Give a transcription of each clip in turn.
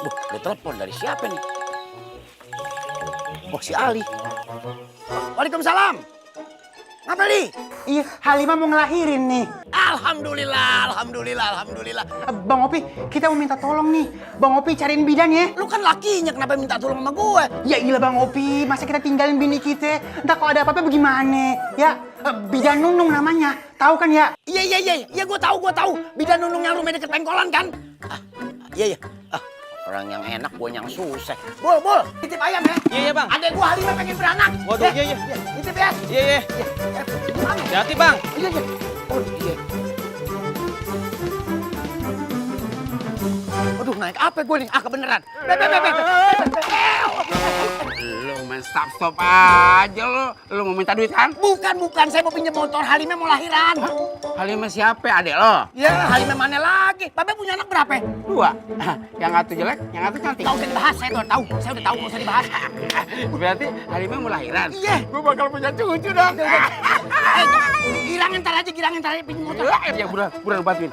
Ada telepon dari siapa nih? Oh, si Ali. Waalaikumsalam. Ngapa nih? Iya, Halimah mau ngelahirin nih. Alhamdulillah. Bang Opi, kita mau minta tolong nih. Bang Opi cariin bidan ya. Lu kan lakinya, kenapa minta tolong sama gue? Ya iyalah Bang Opi, masa kita tinggalin bini kita? Entah kalau ada apa-apa bagaimana? Ya, bidan Nunung namanya. Tahu kan ya? Iya, gue tahu. Bidan Nunung yang rumah deket pengkolan kan? Iya. Orang yang enak, gue yang susah. Bol, titip ayam ya? Iya, Bang. Adek gue Halimah pengen beranak. Waduh, iya. Titip ya? Iya. Hati, Bang. Iya. Oh, iya. Aduh, naik apa gue nih? Kebeneran. Lu main stop aja lu mau minta duit kan? Bukan, saya mau pinjam motor. Halimah mau lahiran. Halimah siapa adek lo? Ya, Halimah mana lagi? Babe punya anak berapa? 2. Yang satu jelek, yang satu cantik. Gak usah dibahas, saya udah tahu, gak usah dibahas. Berarti Halimah mau lahiran? Iya. Gue bakal punya cucu dong. Girangin ntar aja pinjam motor. Ya, buruan bantuin.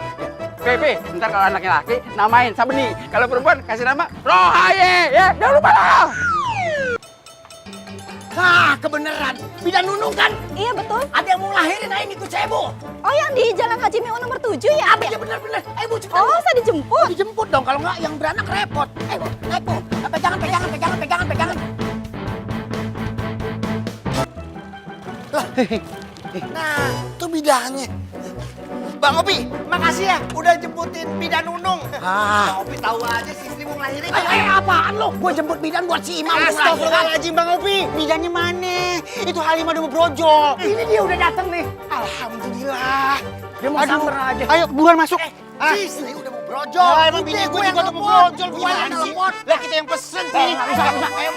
Pepe, ntar kalau anaknya laki, namain Sabeni. Kalau perempuan, kasih nama Rohaye. Ya, jangan lupa dong. Kebeneran. Bidan Nunung kan? Iya betul. Ada yang mau lahirin, ayo ikut saya, Bu. Oh yang di Jalan Haji Miun nomor 7 ya? Iya bener. Ayo, Bu, cepetan. Oh saya dijemput. Dijemput dong, kalau nggak yang beranak repot. Ayo, Bu, naik, Bu. Pegangan. Nah, itu bidannya. Bang Opi, makasih ya udah jemputin bidan Nunung. Bang Opi tahu aja si istri mau ngelahirin. Ayo, apaan lo? Gue jemput bidan buat si Imam. Astagfirullahaladzim Bang Opi, bidannya mana? Itu Halimah udah mau brojol. Ini dia udah datang nih. Alhamdulillah. Dia mau samber aja. Ayo, buruan masuk. Si istri udah mau brojol. Emang bini gue juga udah mau brojol. Gimana sih? Lah kita yang pesen nih. Usah. Ayo,